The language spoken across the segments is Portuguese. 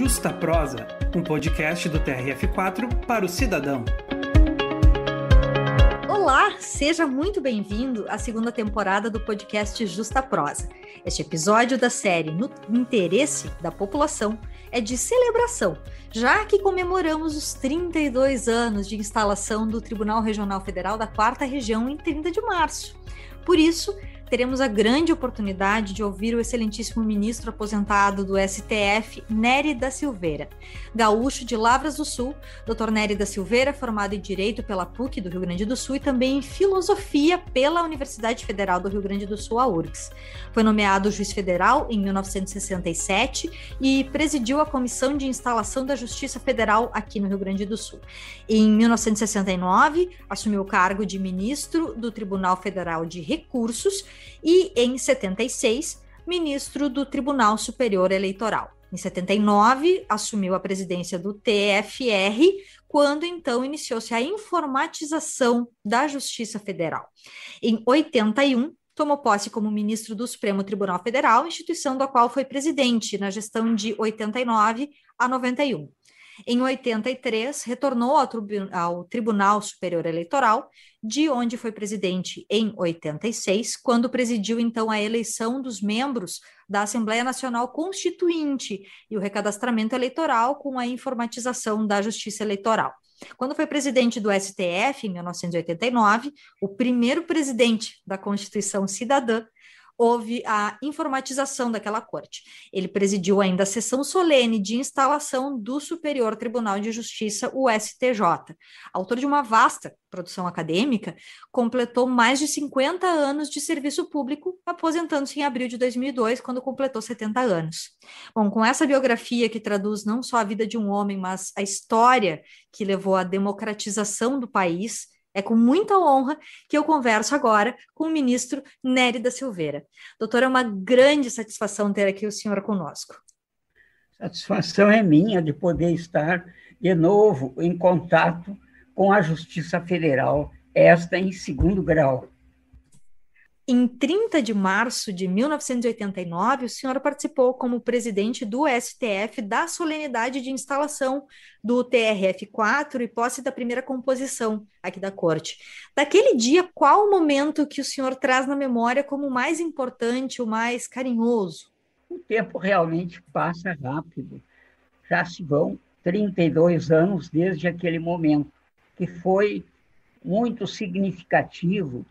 Justa Prosa, um podcast do TRF4 para o cidadão. Olá, seja muito bem-vindo à segunda temporada do podcast Justa Prosa. Este episódio da série No Interesse da População é de celebração, já que comemoramos os 32 anos de instalação do Tribunal Regional Federal da 4ª Região em 30 de março. Por isso, teremos a grande oportunidade de ouvir o excelentíssimo ministro aposentado do STF, Nery da Silveira. Gaúcho de Lavras do Sul, Dr. Nery da Silveira, formado em Direito pela PUC do Rio Grande do Sul e também em Filosofia pela Universidade Federal do Rio Grande do Sul, a URGS. Foi nomeado juiz federal em 1967 e presidiu a Comissão de Instalação da Justiça Federal aqui no Rio Grande do Sul. Em 1969, assumiu o cargo de ministro do Tribunal Federal de Recursos e, em 76, ministro do Tribunal Superior Eleitoral. Em 79, assumiu a presidência do TFR, quando então iniciou-se a informatização da Justiça Federal. Em 81, tomou posse como ministro do Supremo Tribunal Federal, instituição da qual foi presidente na gestão de 89 a 91. Em 83, retornou ao Tribunal Superior Eleitoral, de onde foi presidente em 86, quando presidiu então a eleição dos membros da Assembleia Nacional Constituinte e o recadastramento eleitoral com a informatização da Justiça Eleitoral. Quando foi presidente do STF, em 1989, o primeiro presidente da Constituição Cidadã, houve a informatização daquela corte. Ele presidiu ainda a sessão solene de instalação do Superior Tribunal de Justiça, o STJ. Autor de uma vasta produção acadêmica, completou mais de 50 anos de serviço público, aposentando-se em abril de 2002, quando completou 70 anos. Bom, com essa biografia que traduz não só a vida de um homem, mas a história que levou à democratização do país, é com muita honra que eu converso agora com o ministro Nery da Silveira. Doutor, é uma grande satisfação ter aqui o senhor conosco. Satisfação é minha de poder estar de novo em contato com a Justiça Federal, esta em segundo grau. Em 30 de março de 1989, o senhor participou como presidente do STF da solenidade de instalação do TRF4 e posse da primeira composição aqui da Corte. Daquele dia, qual o momento que o senhor traz na memória como o mais importante, o mais carinhoso? O tempo realmente passa rápido. Já se vão 32 anos desde aquele momento, que foi muito significativo,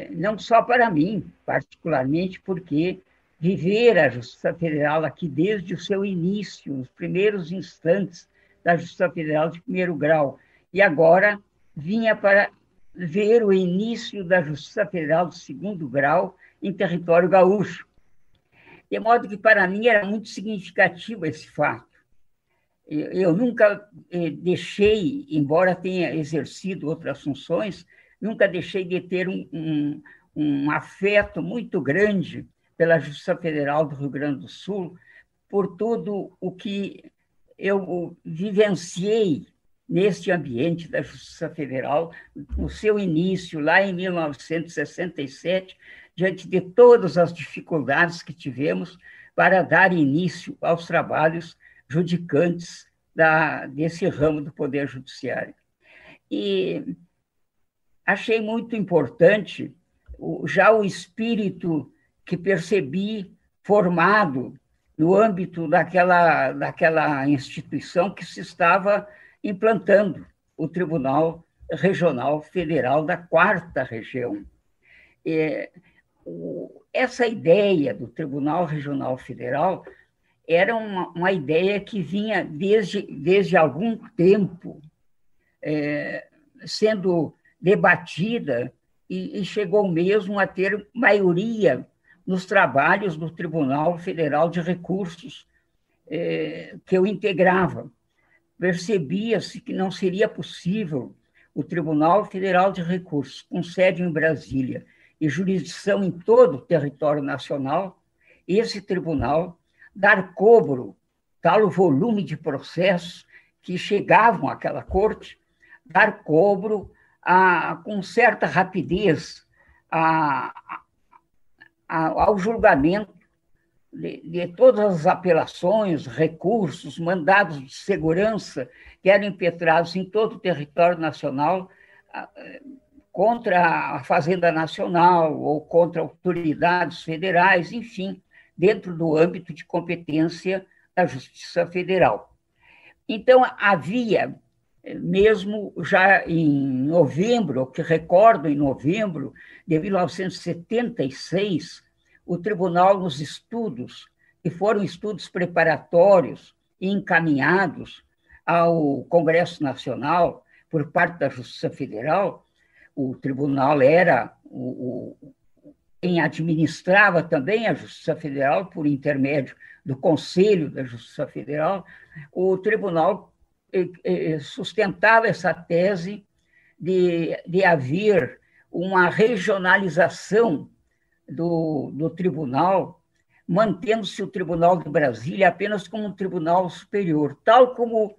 não só para mim, particularmente, porque viver a Justiça Federal aqui desde o seu início, nos primeiros instantes da Justiça Federal de primeiro grau, e agora vinha para ver o início da Justiça Federal de segundo grau em território gaúcho. De modo que, para mim, era muito significativo esse fato. Eu nunca deixei, embora tenha exercido outras funções, nunca deixei de ter um afeto muito grande pela Justiça Federal do Rio Grande do Sul, por tudo o que eu vivenciei neste ambiente da Justiça Federal, no seu início, lá em 1967, diante de todas as dificuldades que tivemos para dar início aos trabalhos judicantes desse ramo do Poder Judiciário. E achei muito importante já o espírito que percebi formado no âmbito daquela instituição que se estava implantando, o Tribunal Regional Federal da 4ª Região. Essa ideia do Tribunal Regional Federal era uma ideia que vinha desde algum tempo sendo debatida e chegou mesmo a ter maioria nos trabalhos do Tribunal Federal de Recursos que eu integrava. Percebia-se que não seria possível o Tribunal Federal de Recursos, com sede em Brasília e jurisdição em todo o território nacional, esse tribunal dar cobro, tal o volume de processos que chegavam àquela corte, dar cobro com certa rapidez ao julgamento de todas as apelações, recursos, mandados de segurança que eram impetrados em todo o território nacional contra a Fazenda Nacional ou contra autoridades federais, enfim, dentro do âmbito de competência da Justiça Federal. Então, havia, mesmo já em novembro, que recordo, em novembro de 1976, o tribunal, nos estudos, que foram estudos preparatórios e encaminhados ao Congresso Nacional por parte da Justiça Federal, o tribunal era quem administrava também a Justiça Federal, por intermédio do Conselho da Justiça Federal, o tribunal sustentava essa tese de haver uma regionalização do tribunal, mantendo-se o Tribunal de Brasília apenas como um tribunal superior, tal como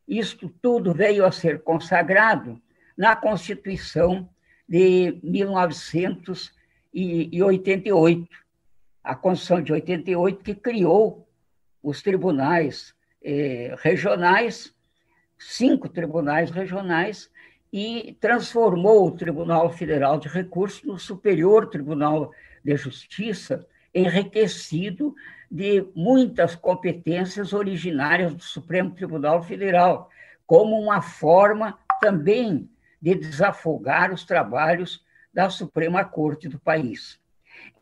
isto tudo veio a ser consagrado na Constituição de 1988, a Constituição de 88, que criou os tribunais regionais, 5 tribunais regionais, e transformou o Tribunal Federal de Recursos no Superior Tribunal de Justiça, enriquecido de muitas competências originárias do Supremo Tribunal Federal, como uma forma também de desafogar os trabalhos da Suprema Corte do país.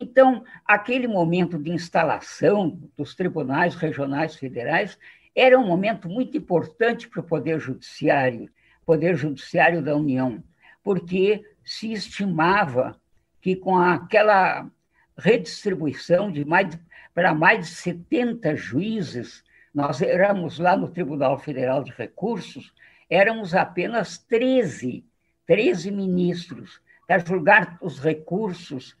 Então, aquele momento de instalação dos tribunais regionais federais era um momento muito importante para o Poder Judiciário da União, porque se estimava que com aquela redistribuição para mais de 70 juízes, nós éramos lá no Tribunal Federal de Recursos, éramos apenas 13 ministros para julgar os recursos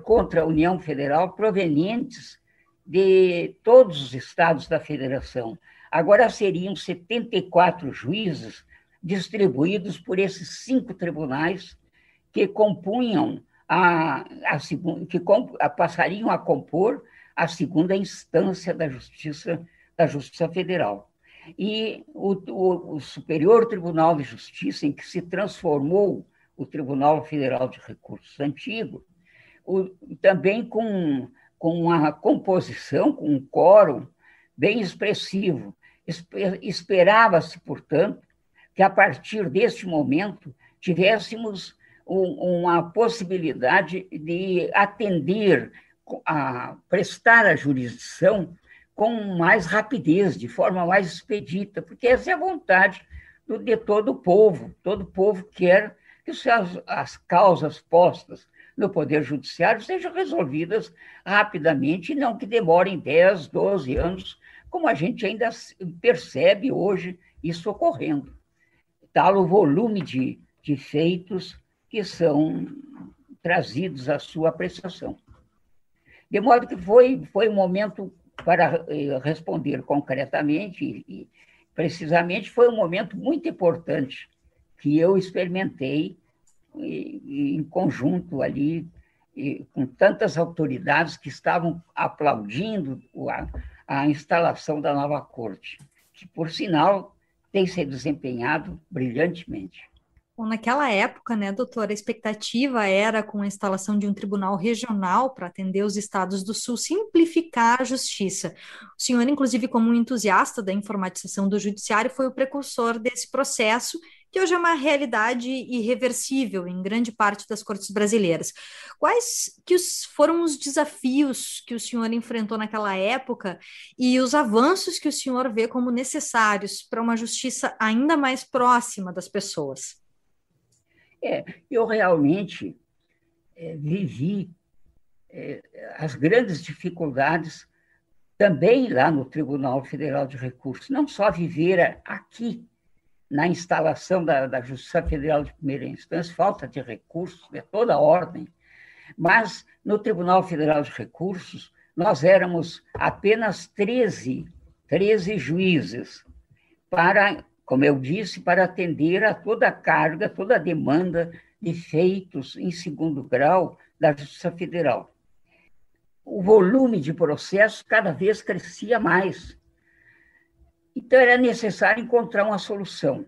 contra a União Federal provenientes de todos os estados da federação. Agora seriam 74 juízes distribuídos por esses 5 tribunais que compunham passariam a compor a segunda instância da Justiça Federal. E o Superior Tribunal de Justiça, em que se transformou o Tribunal Federal de Recursos antigo, também com uma composição, com um quórum bem expressivo. Esperava-se, portanto, que a partir deste momento tivéssemos uma possibilidade de atender, prestar a jurisdição com mais rapidez, de forma mais expedita, porque essa é a vontade de todo o povo. Todo o povo quer que as causas postas no Poder Judiciário sejam resolvidas rapidamente e não que demorem 10, 12 anos, como a gente ainda percebe hoje isso ocorrendo. Tal o volume de feitos que são trazidos à sua apreciação. De modo que foi um momento, para responder concretamente e precisamente, foi um momento muito importante que eu experimentei em conjunto ali, com tantas autoridades que estavam aplaudindo a instalação da nova corte, que, por sinal, tem se desempenhado brilhantemente. Bom, naquela época, né, doutora, a expectativa era, com a instalação de um tribunal regional para atender os estados do Sul, simplificar a justiça. O senhor, inclusive, como um entusiasta da informatização do judiciário, foi o precursor desse processo, que hoje é uma realidade irreversível em grande parte das cortes brasileiras. Quais foram os desafios que o senhor enfrentou naquela época e os avanços que o senhor vê como necessários para uma justiça ainda mais próxima das pessoas? Eu realmente vivi as grandes dificuldades também lá no Tribunal Federal de Recursos, não só viver aqui, na instalação da Justiça Federal de primeira instância, falta de recursos de toda ordem, mas no Tribunal Federal de Recursos nós éramos apenas 13 juízes para, como eu disse, para atender a toda a carga, toda a demanda de feitos em segundo grau da Justiça Federal. o volume de processos cada vez crescia mais. Então, era necessário encontrar uma solução.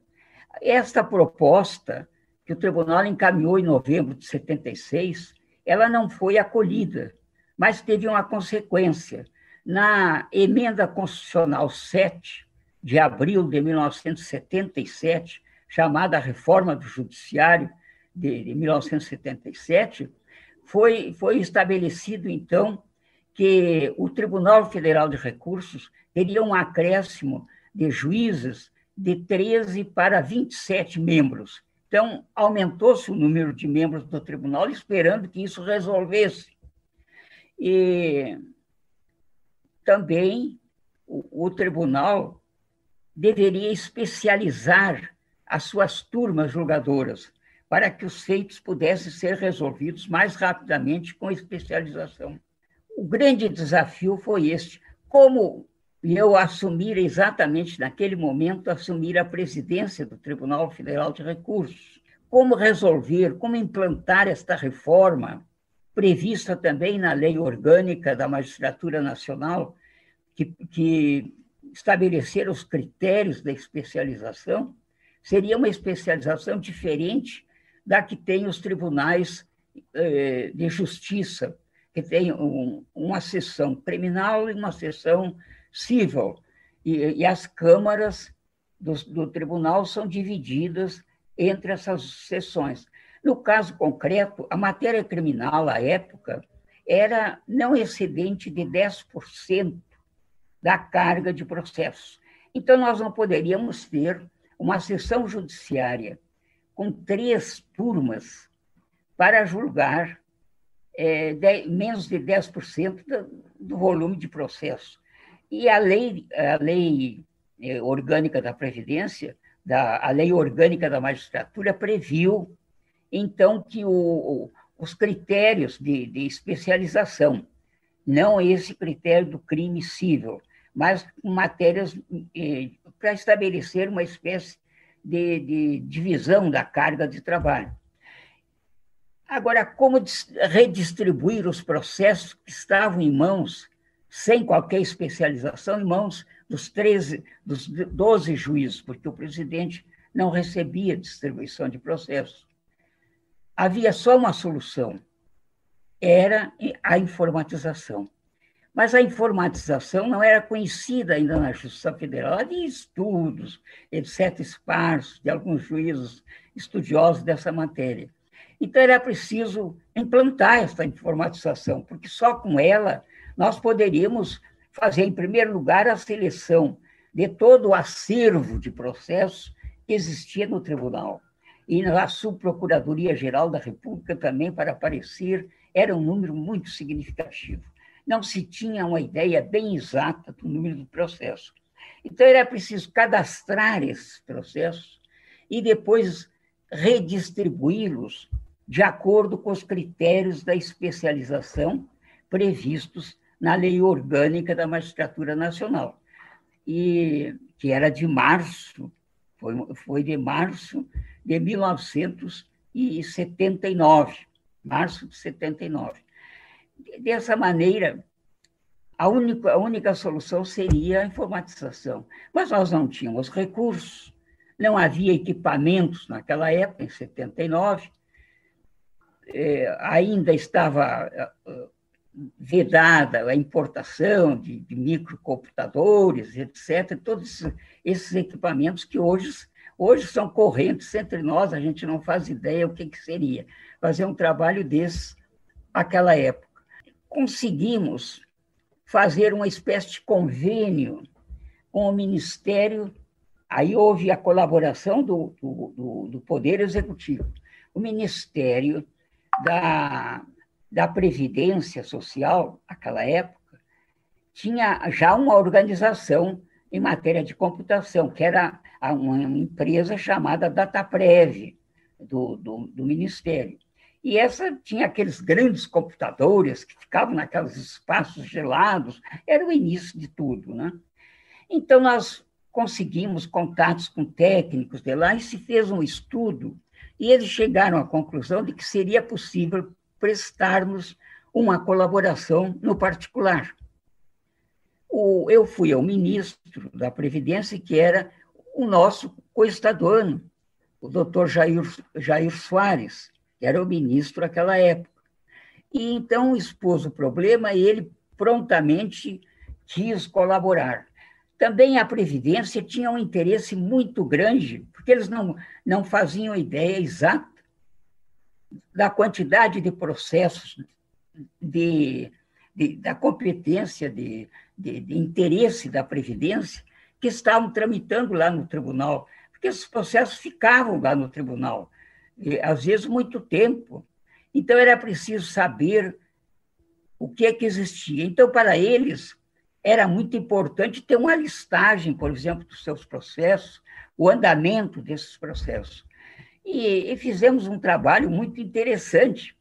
Esta proposta, que o tribunal encaminhou em novembro de 76, ela não foi acolhida, mas teve uma consequência. Na Emenda Constitucional 7, de abril de 1977, chamada Reforma do Judiciário de 1977, foi estabelecido, então, que o Tribunal Federal de Recursos teria um acréscimo de juízes de 13 para 27 membros. Então, aumentou-se o número de membros do tribunal, esperando que isso resolvesse. E também o tribunal deveria especializar as suas turmas julgadoras, para que os feitos pudessem ser resolvidos mais rapidamente com especialização. O grande desafio foi este: como eu assumir exatamente naquele momento, assumir a presidência do Tribunal Federal de Recursos. Como resolver, como implantar esta reforma, prevista também na Lei Orgânica da Magistratura Nacional, que estabelecer os critérios da especialização. Seria uma especialização diferente da que tem os tribunais de justiça, que tem uma seção criminal e uma seção civil, e as câmaras do tribunal são divididas entre essas seções. No caso concreto, a matéria criminal, à época, era não excedente de 10% da carga de processos. Então, nós não poderíamos ter uma sessão judiciária com 3 turmas para julgar menos de 10% do volume de processos. E a lei orgânica da Previdência, a lei orgânica da magistratura, previu, então, que os critérios de especialização, não esse critério do crime civil, mas matérias para estabelecer uma espécie de divisão da carga de trabalho. Agora, como redistribuir os processos que estavam em mãos, sem qualquer especialização, em mãos dos 12 juízes, porque o presidente não recebia distribuição de processos. Havia só uma solução, era a informatização. Mas a informatização não era conhecida ainda na Justiça Federal. Havia estudos, etc., esparsos, de alguns juízes estudiosos dessa matéria. Então, era preciso implantar essa informatização, porque só com ela nós poderíamos fazer, em primeiro lugar, a seleção de todo o acervo de processos que existia no tribunal. E na Subprocuradoria-Geral da República também, para aparecer, era um número muito significativo. Não se tinha uma ideia bem exata do número de processos. Então, era preciso cadastrar esses processos e depois redistribuí-los de acordo com os critérios da especialização previstos na Lei Orgânica da Magistratura Nacional, e que era de março, foi de março de 1979, março de 79. Dessa maneira, a única solução seria a informatização. Mas nós não tínhamos recursos, não havia equipamentos naquela época, em 79, ainda estava vedada a importação de microcomputadores, etc., todos esses equipamentos que hoje são correntes entre nós, a gente não faz ideia o que seria fazer um trabalho desse naquela época. Conseguimos fazer uma espécie de convênio com o Ministério, aí houve a colaboração do Poder Executivo. O Ministério da Previdência Social, naquela época, tinha já uma organização em matéria de computação, que era uma empresa chamada Dataprev, do Ministério. E essa tinha aqueles grandes computadores que ficavam naqueles espaços gelados, era o início de tudo, né? Então, nós conseguimos contatos com técnicos de lá e se fez um estudo, e eles chegaram à conclusão de que seria possível prestarmos uma colaboração no particular. Eu fui ao ministro da Previdência, que era o nosso coestaduano, o doutor Jair Soares, que era o ministro naquela época. E então expôs o problema e ele prontamente quis colaborar. Também a Previdência tinha um interesse muito grande, porque eles não faziam ideia exata da quantidade de processos, da competência, de interesse da Previdência, que estavam tramitando lá no tribunal, porque esses processos ficavam lá no tribunal, e, às vezes muito tempo. Então, era preciso saber o que é que existia. Então, para eles, era muito importante ter uma listagem, por exemplo, dos seus processos, o andamento desses processos. E fizemos um trabalho muito interessante,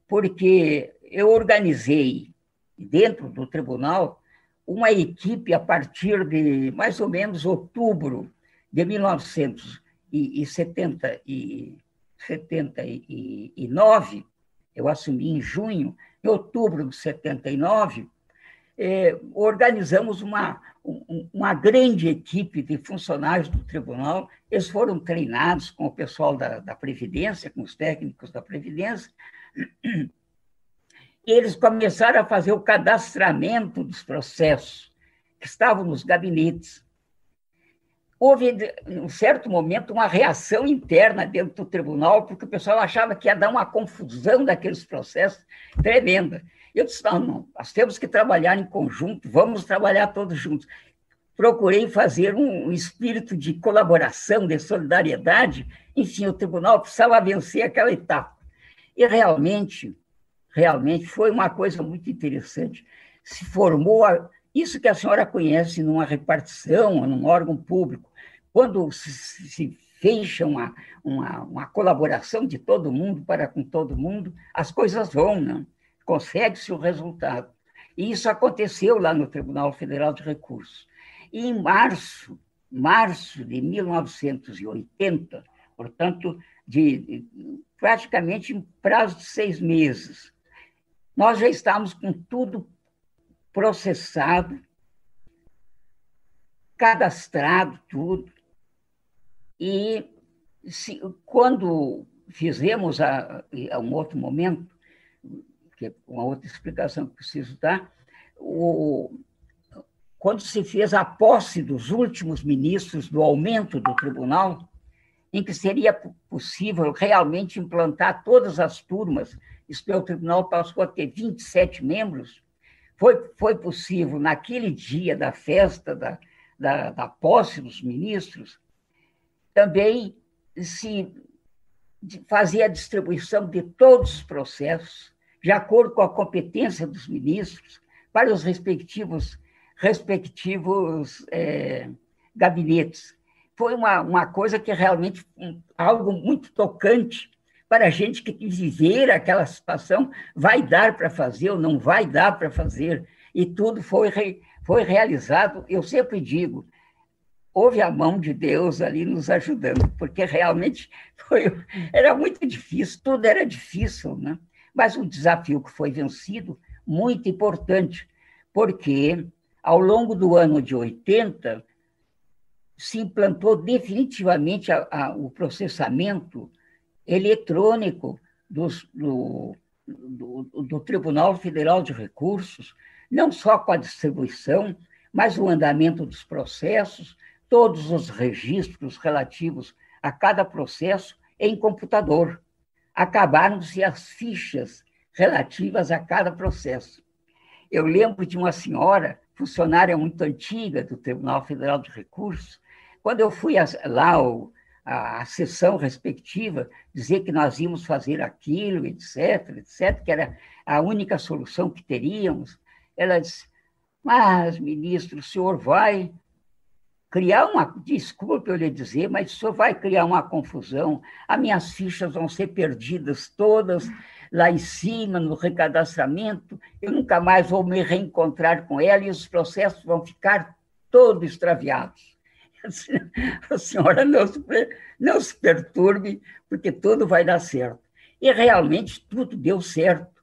porque eu organizei, dentro do tribunal, uma equipe a partir de mais ou menos outubro de 1979, eu assumi em junho, em outubro de 79, organizamos uma grande equipe de funcionários do tribunal. Eles foram treinados com o pessoal da Previdência, com os técnicos da Previdência, e eles começaram a fazer o cadastramento dos processos que estavam nos gabinetes. Houve, em um certo momento, uma reação interna dentro do tribunal, porque o pessoal achava que ia dar uma confusão daqueles processos tremenda. Eu disse, não, nós temos que trabalhar em conjunto, vamos trabalhar todos juntos. Procurei fazer um espírito de colaboração, de solidariedade. Enfim, o tribunal precisava vencer aquela etapa. E realmente foi uma coisa muito interessante. Se formou isso que a senhora conhece numa repartição, num órgão público. Quando se fecha uma colaboração de todo mundo para com todo mundo, as coisas vão, não? Consegue-se o resultado. E isso aconteceu lá no Tribunal Federal de Recursos. E em março de 1980, portanto, praticamente em prazo de 6 meses, nós já estávamos com tudo processado, cadastrado, tudo. E quando fizemos, a um outro momento, que é uma outra explicação que preciso dar, quando se fez a posse dos últimos ministros do aumento do tribunal, em que seria possível realmente implantar todas as turmas, isto é, o tribunal passou a ter 27 membros, foi possível, naquele dia da festa, da posse dos ministros, também se fazer a distribuição de todos os processos, de acordo com a competência dos ministros, para os respectivos gabinetes. Foi uma coisa que realmente, algo muito tocante para a gente que viver aquela situação, vai dar para fazer ou não vai dar para fazer, e tudo foi realizado. Eu sempre digo, houve a mão de Deus ali nos ajudando, porque realmente era muito difícil, tudo era difícil, né? Mas um desafio que foi vencido, muito importante, porque ao longo do ano de 80, se implantou definitivamente o processamento eletrônico do Tribunal Federal de Recursos, não só com a distribuição, mas o andamento dos processos, todos os registros relativos a cada processo em computador. Acabaram-se as fichas relativas a cada processo. Eu lembro de uma senhora, funcionária muito antiga do Tribunal Federal de Recursos, quando eu fui lá a sessão respectiva, dizer que nós íamos fazer aquilo, etc., que era a única solução que teríamos, ela disse, mas, ministro, o senhor vai criar desculpe eu lhe dizer, mas o senhor vai criar uma confusão, as minhas fichas vão ser perdidas todas lá em cima, no recadastramento, eu nunca mais vou me reencontrar com ela e os processos vão ficar todos extraviados. A senhora não se perturbe, porque tudo vai dar certo. E realmente tudo deu certo.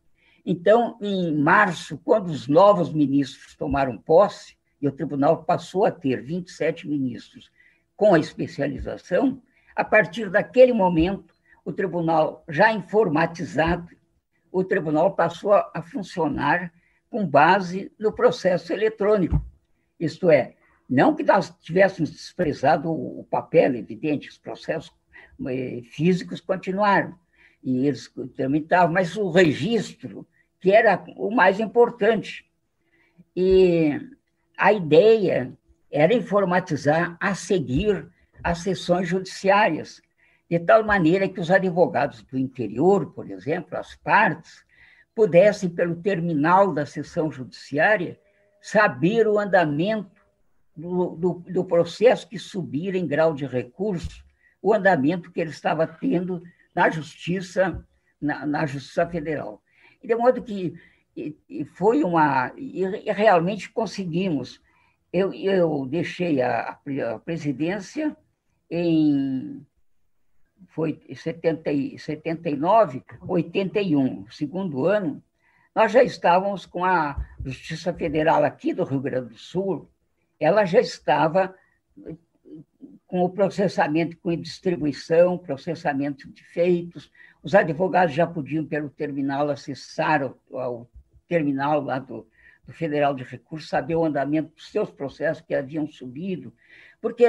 Então, em março, quando os novos ministros tomaram posse, e o tribunal passou a ter 27 ministros com a especialização, a partir daquele momento, o tribunal já informatizado, o tribunal passou a funcionar com base no processo eletrônico. Isto é, não que nós tivéssemos desprezado o papel, evidente, os processos físicos continuaram, e eles também estavam, mas o registro, que era o mais importante. E a ideia era informatizar a seguir as sessões judiciárias, de tal maneira que os advogados do interior, por exemplo, as partes, pudessem, pelo terminal da sessão judiciária, saber o andamento do processo que subir em grau de recurso, o andamento que ele estava tendo na Justiça, na Justiça Federal. De modo que foi e realmente conseguimos. Eu deixei a presidência foi em 79, 81, segundo ano, nós já estávamos com a Justiça Federal aqui do Rio Grande do Sul, ela já estava com o processamento com distribuição, processamento de feitos, os advogados já podiam, pelo terminal, acessar o terminal lá do Federal de Recursos, saber o andamento dos seus processos que haviam subido, porque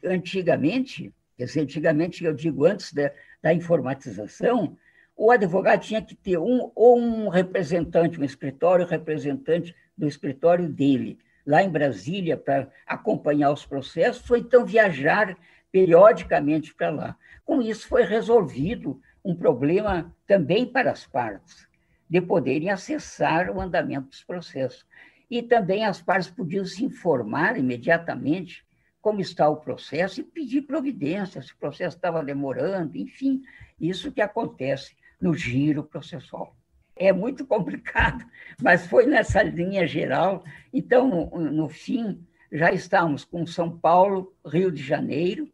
antigamente, quer dizer, antigamente, eu digo antes da informatização, o advogado tinha que ter um representante, um escritório representante do escritório dele, lá em Brasília, para acompanhar os processos, ou então viajar periodicamente para lá. Com isso, foi resolvido um problema também para as partes, de poderem acessar o andamento dos processos. E também as partes podiam se informar imediatamente como está o processo e pedir providência, se o processo estava demorando, enfim, isso que acontece no giro processual. É muito complicado, mas foi nessa linha geral. Então, no fim, já estamos com São Paulo, Rio de Janeiro,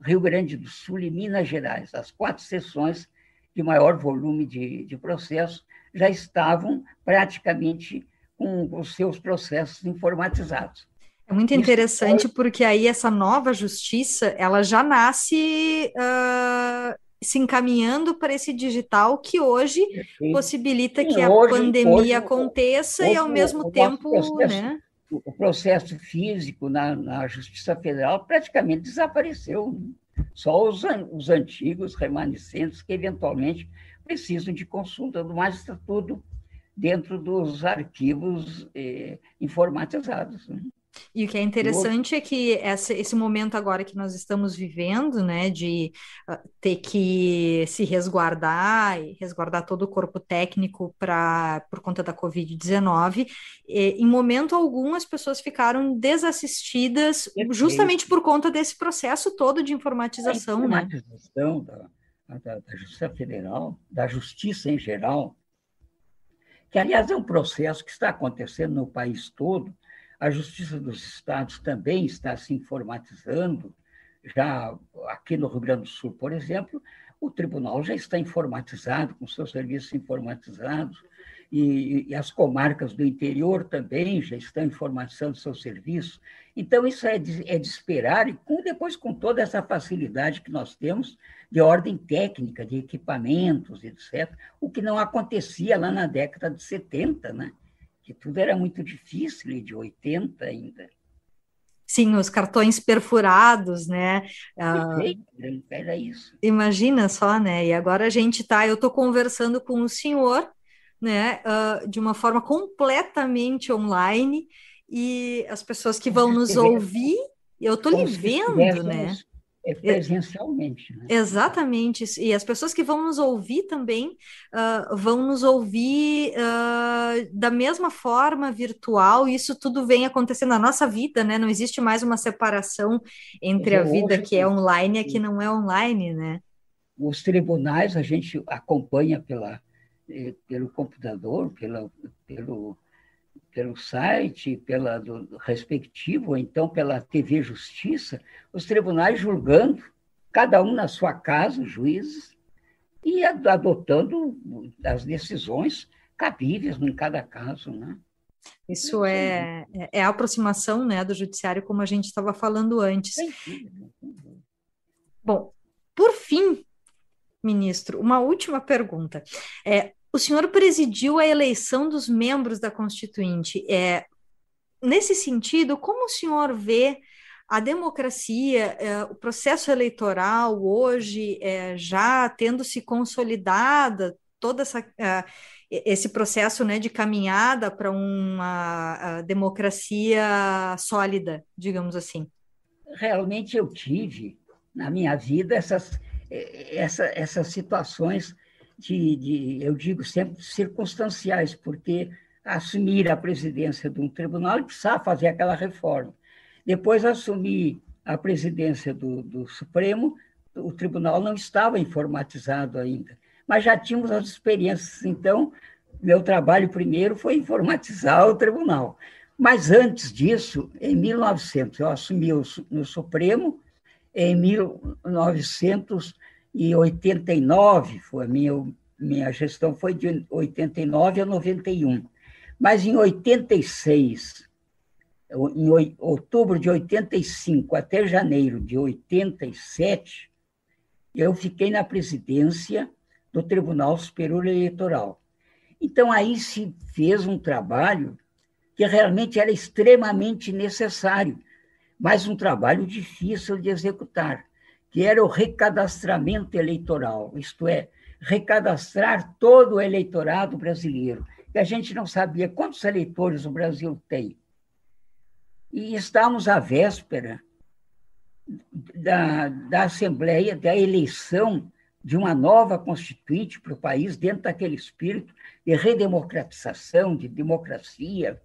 Rio Grande do Sul e Minas Gerais. As 4 sessões de maior volume de processos já estavam praticamente com os seus processos informatizados. É muito interessante porque aí essa nova justiça, ela já nasce se encaminhando para esse digital que hoje possibilita que a pandemia aconteça e, ao mesmo tempo, né? O processo físico na Justiça Federal praticamente desapareceu. Só os antigos remanescentes que, eventualmente, precisam de consulta, mas está tudo dentro dos arquivos informatizados, né? E o que é interessante é que esse momento agora que nós estamos vivendo, né, de ter que se resguardar e resguardar todo o corpo técnico por conta da Covid-19, em momento algum as pessoas ficaram desassistidas justamente por conta desse processo todo de informatização, né? A informatização da Justiça Federal, da Justiça em geral, que, aliás, é um processo que está acontecendo no país todo. A Justiça dos Estados também está se informatizando. Já aqui no Rio Grande do Sul, por exemplo, o tribunal já está informatizado, com seus serviços informatizados, e as comarcas do interior também já estão informatizando seus serviços. Então, isso é de esperar, e depois com toda essa facilidade que nós temos de ordem técnica, de equipamentos, etc., o que não acontecia lá na década de 70, né? Que tudo era muito difícil, e de 80 ainda. Sim, os cartões perfurados, né? Era isso. Imagina só, né? E agora eu estou conversando com o senhor, né? De uma forma completamente online, e as pessoas que vão nos ouvir, eu estou lhe vendo, né? Presencialmente. Né? Exatamente, e as pessoas que vão nos ouvir também vão nos ouvir da mesma forma virtual, e isso tudo vem acontecendo na nossa vida, né? Não existe mais uma separação entre a vida que é online e a que não é online, né? Os tribunais a gente acompanha pelo computador, pelo site, do respectivo, ou então pela TV Justiça, os tribunais julgando, cada um na sua casa, juízes, e adotando as decisões cabíveis em cada caso, né? Isso é a aproximação, né, do judiciário, como a gente estava falando antes. Sem dúvida. Bom, por fim, ministro, uma última pergunta. O senhor presidiu a eleição dos membros da Constituinte. Nesse sentido, como o senhor vê a democracia, o processo eleitoral hoje, já tendo se consolidada, toda esse processo, né, de caminhada para uma democracia sólida, digamos assim? Realmente eu tive, na minha vida, essas situações eu digo sempre, circunstanciais, porque assumir a presidência de um tribunal e precisava fazer aquela reforma. Depois assumir a presidência do Supremo, o tribunal não estava informatizado ainda, mas já tínhamos as experiências. Então, meu trabalho primeiro foi informatizar o tribunal. Mas antes disso, em 1900, eu assumi no Supremo, em 1989, foi minha gestão foi de 89 a 91. Mas em 86, em outubro de 85 até janeiro de 87, eu fiquei na presidência do Tribunal Superior Eleitoral. Então, aí se fez um trabalho que realmente era extremamente necessário, mas um trabalho difícil de executar, que era o recadastramento eleitoral, isto é, recadastrar todo o eleitorado brasileiro, que a gente não sabia quantos eleitores o Brasil tem. E estamos à véspera da Assembleia, da eleição de uma nova Constituinte para o país, dentro daquele espírito de redemocratização, de democracia.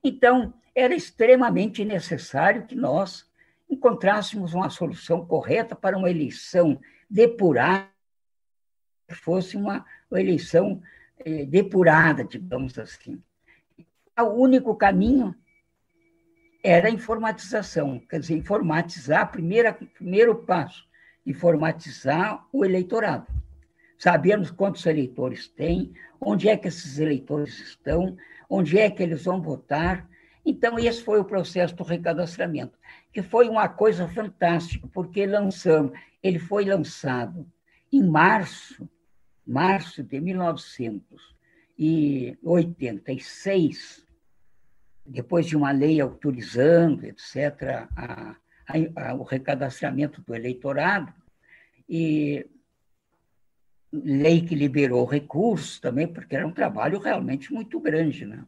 Então, era extremamente necessário que nós encontrássemos uma solução correta para uma eleição depurada, que fosse uma eleição depurada, digamos assim. O único caminho era a informatização, quer dizer, informatizar, primeiro passo, informatizar o eleitorado. Sabemos quantos eleitores tem, onde é que esses eleitores estão, onde é que eles vão votar. Então, esse foi o processo do recadastramento, que foi uma coisa fantástica, porque ele foi lançado em março de 1986, depois de uma lei autorizando, etc., o recadastramento do eleitorado, e lei que liberou recursos também, porque era um trabalho realmente muito grande, né?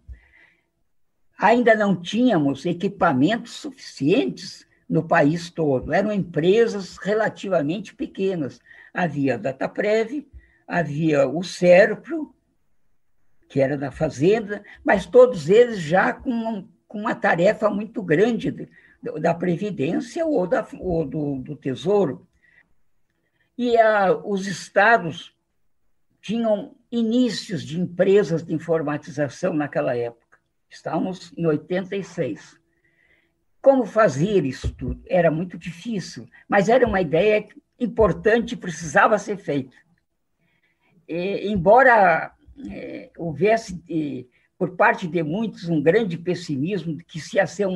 Ainda não tínhamos equipamentos suficientes no país todo, eram empresas relativamente pequenas. Havia a Dataprev, havia o Serpro, que era da Fazenda, mas todos eles já com uma tarefa muito grande da Previdência ou do Tesouro. E os estados tinham inícios de empresas de informatização naquela época. Estávamos em 86. Como fazer isso tudo? Era muito difícil, mas era uma ideia importante e precisava ser feita. Embora houvesse, por parte de muitos, um grande pessimismo de que se ia ser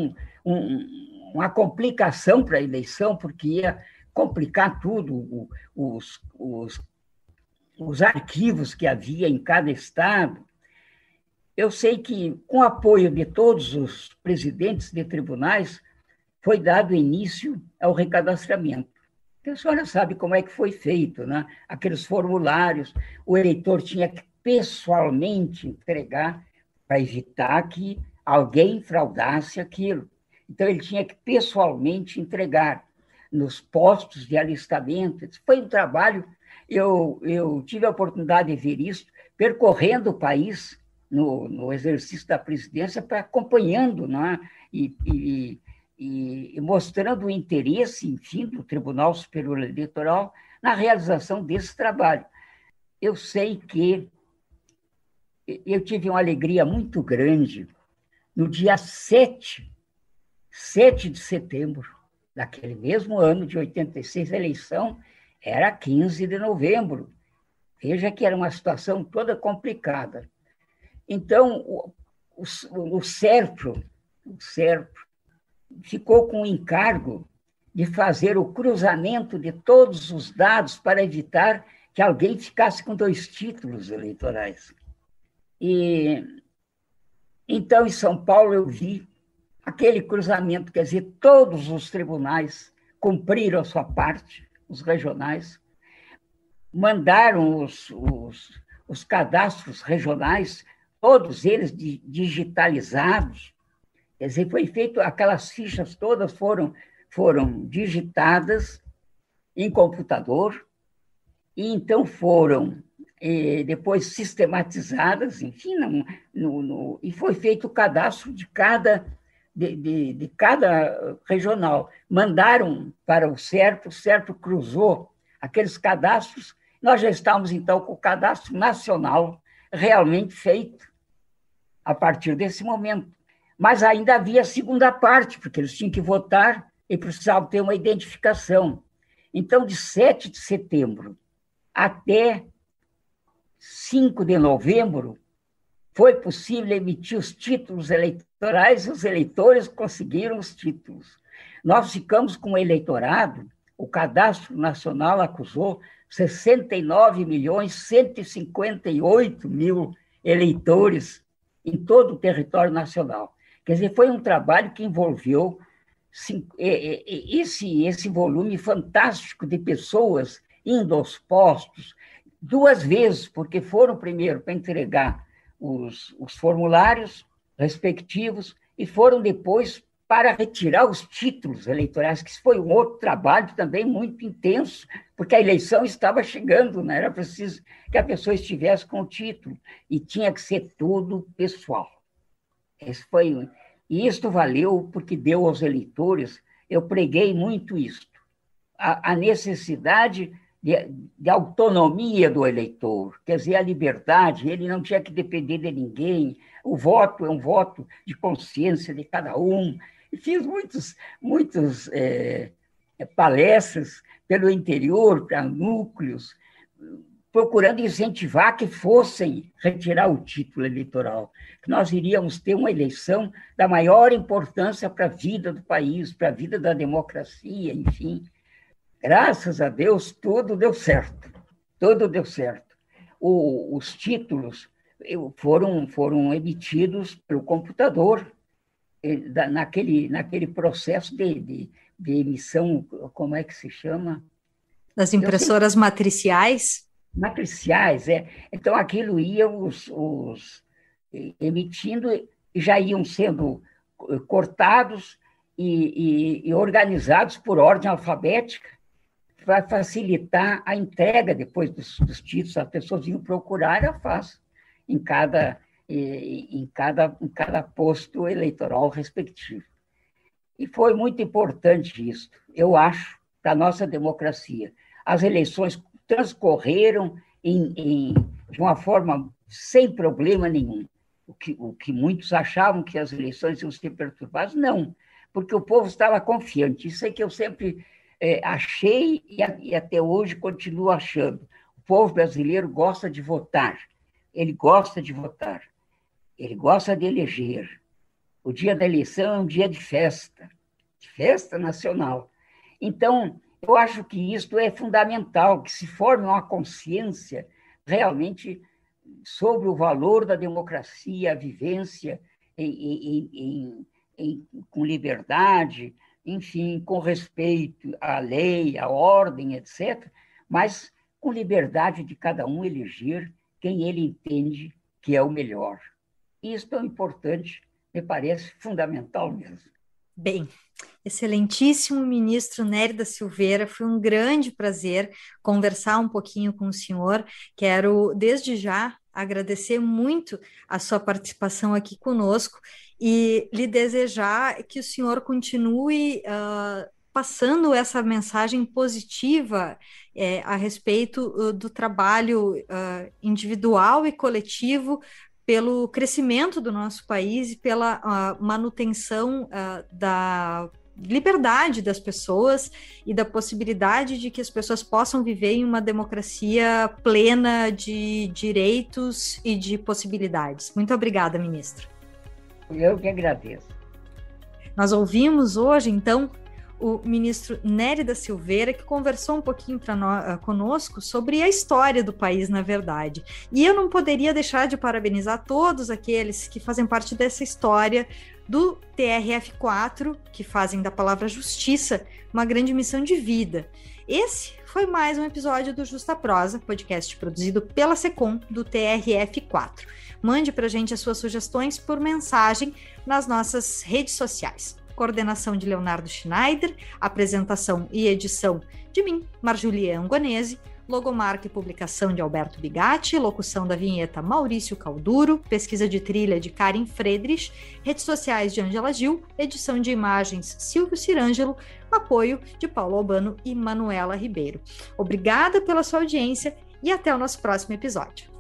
uma complicação para a eleição, porque ia complicar tudo, os arquivos que havia em cada estado. Eu sei que, com o apoio de todos os presidentes de tribunais, foi dado início ao recadastramento. A senhora sabe como é que foi feito, né? Aqueles formulários, o eleitor tinha que pessoalmente entregar para evitar que alguém fraudasse aquilo. Então, ele tinha que pessoalmente entregar nos postos de alistamento. Foi um trabalho, eu tive a oportunidade de ver isso, percorrendo o país no exercício da presidência, acompanhando, né? E mostrando o interesse, enfim, do Tribunal Superior Eleitoral na realização desse trabalho. Eu sei que eu tive uma alegria muito grande no dia 7 de setembro, daquele mesmo ano de 86, a eleição era 15 de novembro. Veja que era uma situação toda complicada. Então, o SERPRO ficou com o encargo de fazer o cruzamento de todos os dados para evitar que alguém ficasse com 2 títulos eleitorais. E então, em São Paulo, eu vi aquele cruzamento, quer dizer, todos os tribunais cumpriram a sua parte, os regionais, mandaram os cadastros regionais, todos eles digitalizados. Quer dizer, foi feito, aquelas fichas todas foram digitadas em computador, e então foram depois sistematizadas, enfim, e foi feito o cadastro de cada regional. Mandaram para o SERPRO cruzou aqueles cadastros, nós já estávamos, então, com o cadastro nacional realmente feito a partir desse momento. Mas ainda havia a segunda parte, porque eles tinham que votar e precisavam ter uma identificação. Então, de 7 de setembro até 5 de novembro, foi possível emitir os títulos eleitorais e os eleitores conseguiram os títulos. Nós ficamos com o eleitorado, o Cadastro Nacional acusou 69.158.000 eleitores em todo o território nacional. Quer dizer, foi um trabalho que envolveu esse volume fantástico de pessoas indo aos postos, 2 vezes, porque foram primeiro para entregar os formulários respectivos e foram depois para retirar os títulos eleitorais, que foi um outro trabalho também muito intenso, porque a eleição estava chegando, né? Era preciso que a pessoa estivesse com o título, e tinha que ser tudo pessoal. E isto valeu porque deu aos eleitores, eu preguei muito isto, a necessidade de autonomia do eleitor, quer dizer, a liberdade, ele não tinha que depender de ninguém, o voto é um voto de consciência de cada um. E fiz muitas palestras pelo interior, para núcleos, procurando incentivar que fossem retirar o título eleitoral, que nós iríamos ter uma eleição da maior importância para a vida do país, para a vida da democracia, enfim. Graças a Deus, tudo deu certo. Os títulos foram emitidos pelo computador, naquele processo de emissão, como é que se chama? Das impressoras matriciais? Matriciais, é. Então, aquilo ia emitindo e já iam sendo cortados e organizados por ordem alfabética, para facilitar a entrega depois dos títulos. As pessoas iam procurar, era fácil, em cada posto eleitoral respectivo. E foi muito importante isso, eu acho, para a nossa democracia. As eleições transcorreram de uma forma sem problema nenhum. O que muitos achavam que as eleições iam ser perturbadas, não, porque o povo estava confiante. Isso é que eu sempre achei e até hoje continuo achando. O povo brasileiro gosta de votar, ele gosta de eleger. O dia da eleição é um dia de festa nacional. Então, eu acho que isso é fundamental, que se forme uma consciência realmente sobre o valor da democracia, a vivência com liberdade, enfim, com respeito à lei, à ordem, etc., mas com liberdade de cada um eleger quem ele entende que é o melhor. E isso é tão importante, me parece fundamental mesmo. Bem, excelentíssimo ministro Nery da Silveira, foi um grande prazer conversar um pouquinho com o senhor. Quero, desde já, agradecer muito a sua participação aqui conosco e lhe desejar que o senhor continue passando essa mensagem positiva a respeito do trabalho individual e coletivo pelo crescimento do nosso país e pela manutenção da liberdade das pessoas e da possibilidade de que as pessoas possam viver em uma democracia plena de direitos e de possibilidades. Muito obrigada, ministro. Eu que agradeço. Nós ouvimos hoje, então, o ministro Nery da Silveira, que conversou um pouquinho conosco sobre a história do país, na verdade. E eu não poderia deixar de parabenizar todos aqueles que fazem parte dessa história do TRF4, que fazem da palavra justiça uma grande missão de vida. Esse foi mais um episódio do Justa Prosa, podcast produzido pela SECOM do TRF4. Mande para a gente as suas sugestões por mensagem nas nossas redes sociais. Coordenação de Leonardo Schneider, apresentação e edição de mim, Marjulia Angonese, logomarca e publicação de Alberto Bigatti, locução da vinheta Maurício Calduro, pesquisa de trilha de Karen Friedrich, redes sociais de Ângela Gil, edição de imagens Silvio Cirângelo, apoio de Paulo Albano e Manuela Ribeiro. Obrigada pela sua audiência e até o nosso próximo episódio.